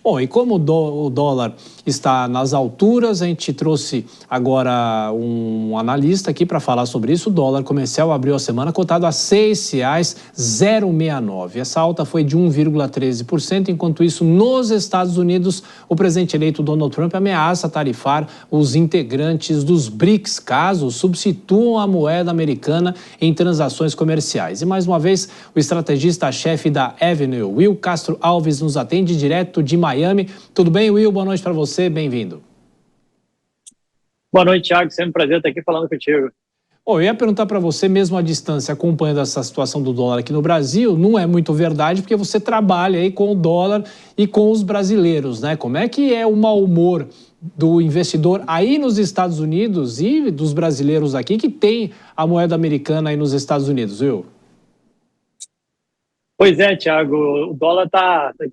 Bom, e como o dólar está nas alturas, a gente trouxe agora um analista aqui para falar sobre isso. O dólar comercial abriu a semana cotado a R$ 6,069. Essa alta foi de 1,13%. Enquanto isso, nos Estados Unidos, o presidente eleito Donald Trump ameaça tarifar os integrantes dos BRICS, caso substituam a moeda americana em transações comerciais. E mais uma vez, o estrategista-chefe da Avenue, Will Castro Alves, nos atende direto de Miami. Tudo bem, Will? Boa noite para você, bem-vindo. Boa noite, Thiago. Sempre um prazer estar aqui falando contigo. Eu ia perguntar para você, mesmo à distância, acompanhando essa situação do dólar aqui no Brasil, não é muito verdade, porque você trabalha aí com o dólar e com os brasileiros, né? Como é que é o mau humor do investidor aí nos Estados Unidos e dos brasileiros aqui que tem a moeda americana aí nos Estados Unidos, Will? Pois é, Thiago, o dólar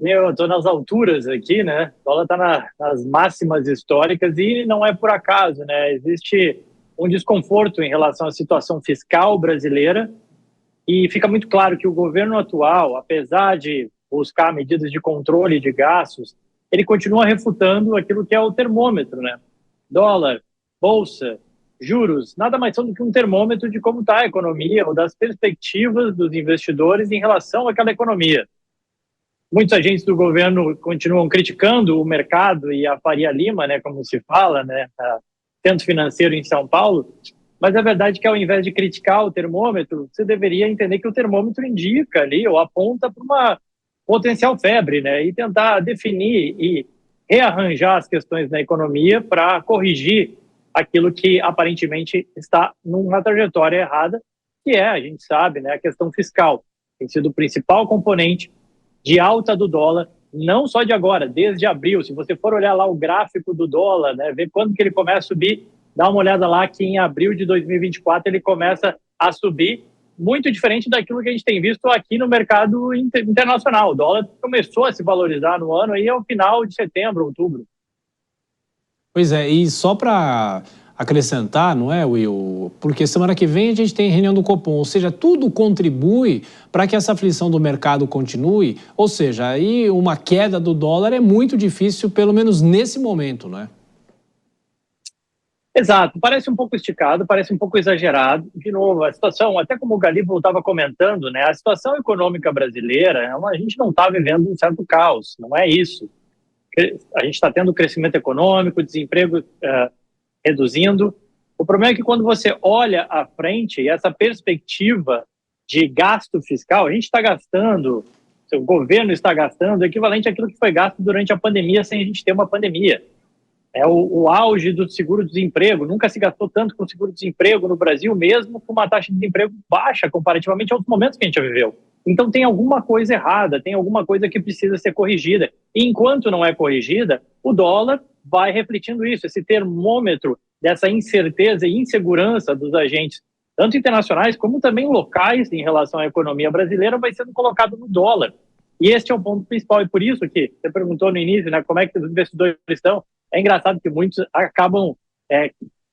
eu estou nas alturas aqui, né? O dólar está nas máximas históricas e não é por acaso, né? Existe um desconforto em relação à situação fiscal brasileira e fica muito claro que o governo atual, apesar de buscar medidas de controle de gastos, ele continua refutando aquilo que é o termômetro, né? Dólar, bolsa, juros, nada mais são do que um termômetro de como está a economia ou das perspectivas dos investidores em relação àquela economia. Muitos agentes do governo continuam criticando o mercado e a Faria Lima, né, como se fala, né, centro financeiro em São Paulo, mas a verdade é que ao invés de criticar o termômetro, você deveria entender que o termômetro indica ali ou aponta para uma potencial febre, né, e tentar definir e rearranjar as questões na economia para corrigir aquilo que aparentemente está numa trajetória errada, que é, a gente sabe, né, a questão fiscal. Tem sido o principal componente de alta do dólar, não só de agora, desde abril. Se você for olhar lá o gráfico do dólar, né, ver quando que ele começa a subir, dá uma olhada lá que em abril de 2024 ele começa a subir, muito diferente daquilo que a gente tem visto aqui no mercado internacional. O dólar começou a se valorizar no ano aí ao final de setembro, outubro. Pois é, e só para acrescentar, não é, Will? Porque semana que vem a gente tem reunião do Copom, ou seja, tudo contribui para que essa aflição do mercado continue, ou seja, aí uma queda do dólar é muito difícil, pelo menos nesse momento, não é? Exato, parece um pouco esticado, parece um pouco exagerado. De novo, a situação, até como o Galípolo estava comentando, né, a situação econômica brasileira, a gente não está vivendo um certo caos, não é isso. A gente está tendo crescimento econômico, desemprego reduzindo. O problema é que quando você olha à frente, essa perspectiva de gasto fiscal, a gente está gastando, o governo está gastando, o equivalente àquilo que foi gasto durante a pandemia sem a gente ter uma pandemia. É o auge do seguro-desemprego, nunca se gastou tanto com seguro-desemprego no Brasil, mesmo com uma taxa de desemprego baixa comparativamente aos momentos que a gente já viveu. Então tem alguma coisa errada, tem alguma coisa que precisa ser corrigida. E enquanto não é corrigida, o dólar vai refletindo isso, esse termômetro dessa incerteza e insegurança dos agentes, tanto internacionais como também locais em relação à economia brasileira, vai sendo colocado no dólar. E este é o ponto principal, e por isso que você perguntou no início, né, como é que os investidores estão. É engraçado que muitos acabam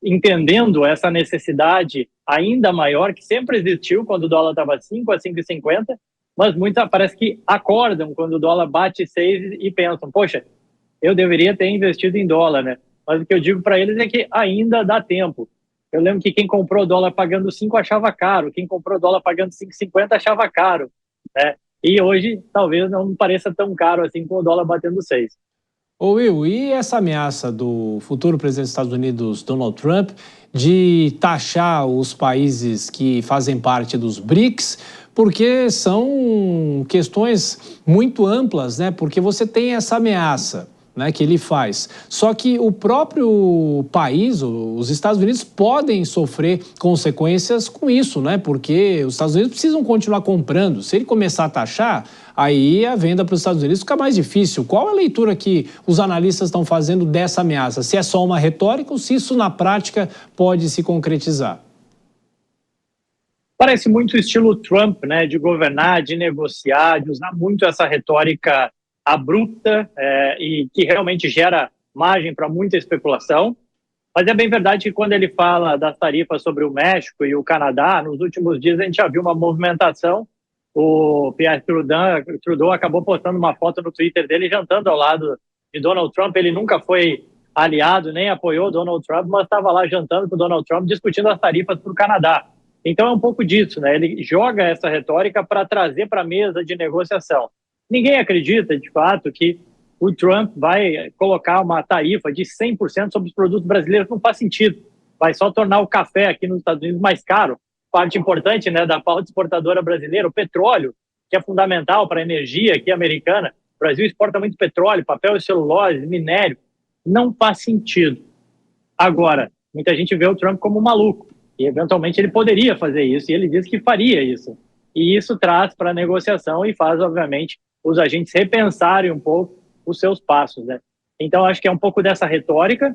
entendendo essa necessidade ainda maior, que sempre existiu quando o dólar estava 5 a 5,50, mas muitos parece que acordam quando o dólar bate 6 e pensam, poxa, eu deveria ter investido em dólar, né? Mas o que eu digo para eles é que ainda dá tempo. Eu lembro que quem comprou dólar pagando 5 achava caro, quem comprou dólar pagando 5,50 achava caro, né? E hoje talvez não pareça tão caro assim com o dólar batendo 6. Ô Will, e essa ameaça do futuro presidente dos Estados Unidos, Donald Trump, de taxar os países que fazem parte dos BRICS, porque são questões muito amplas, né? Porque você tem essa ameaça, né, que ele faz. Só que o próprio país, os Estados Unidos, podem sofrer consequências com isso, né? Porque os Estados Unidos precisam continuar comprando. Se ele começar a taxar, aí a venda para os Estados Unidos fica mais difícil. Qual a leitura que os analistas estão fazendo dessa ameaça? Se é só uma retórica ou se isso na prática pode se concretizar? Parece muito o estilo Trump, né, de governar, de negociar, de usar muito essa retórica abrupta e que realmente gera margem para muita especulação. Mas é bem verdade que quando ele fala das tarifas sobre o México e o Canadá, nos últimos dias a gente já viu uma movimentação o Pierre Trudeau acabou postando uma foto no Twitter dele jantando ao lado de Donald Trump. Ele nunca foi aliado, nem apoiou Donald Trump, mas estava lá jantando com o Donald Trump, discutindo as tarifas para o Canadá. Então é um pouco disso, né? Ele joga essa retórica para trazer para a mesa de negociação. Ninguém acredita, de fato, que o Trump vai colocar uma tarifa de 100% sobre os produtos brasileiros. Não faz sentido. Vai só tornar o café aqui nos Estados Unidos mais caro. Parte importante, né, da pauta exportadora brasileira, o petróleo, que é fundamental para a energia aqui americana. O Brasil exporta muito petróleo, papel e celulose, minério. Não faz sentido. Agora, muita gente vê o Trump como um maluco. E, eventualmente, ele poderia fazer isso. E ele diz que faria isso. E isso traz para a negociação e faz, obviamente, os agentes repensarem um pouco os seus passos, né? Então, acho que é um pouco dessa retórica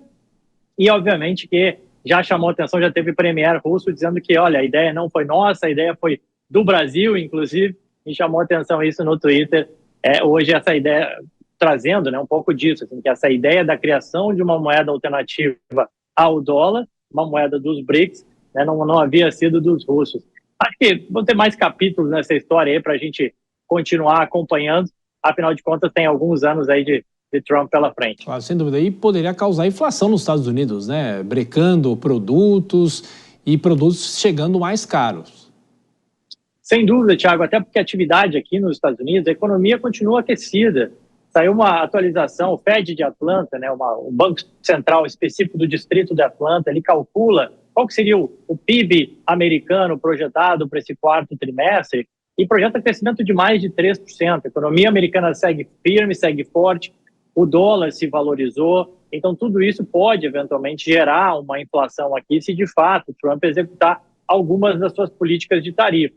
e, obviamente, que já chamou atenção, já teve premier russo dizendo que, olha, a ideia não foi nossa, a ideia foi do Brasil, inclusive, e chamou atenção isso no Twitter. Hoje, essa ideia, trazendo, né, um pouco disso, assim, que essa ideia da criação de uma moeda alternativa ao dólar, uma moeda dos BRICS, né, não havia sido dos russos. Acho que vão ter mais capítulos nessa história aí para a gente continuar acompanhando. Afinal de contas, tem alguns anos aí de Trump pela frente. Claro, sem dúvida. E poderia causar inflação nos Estados Unidos, né? Brecando produtos e produtos chegando mais caros. Sem dúvida, Thiago, até porque a atividade aqui nos Estados Unidos, a economia continua aquecida. Saiu uma atualização, o Fed de Atlanta, né, um banco central específico do distrito de Atlanta, ele calcula qual que seria o PIB americano projetado para esse quarto trimestre e projeta crescimento de mais de 3%. A economia americana segue firme, segue forte, o dólar se valorizou, então tudo isso pode eventualmente gerar uma inflação aqui se de fato Trump executar algumas das suas políticas de tarifa.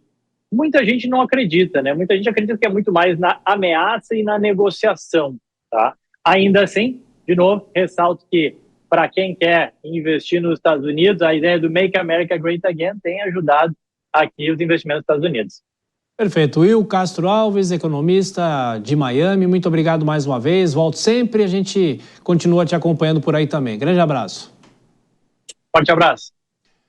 Muita gente não acredita, né? Muita gente acredita que é muito mais na ameaça e na negociação, tá? Ainda assim, de novo, ressalto que para quem quer investir nos Estados Unidos, a ideia do Make America Great Again tem ajudado aqui os investimentos nos Estados Unidos. Perfeito. Will Castro Alves, economista de Miami, muito obrigado mais uma vez. Volte sempre, a gente continua te acompanhando por aí também. Grande abraço. Forte abraço.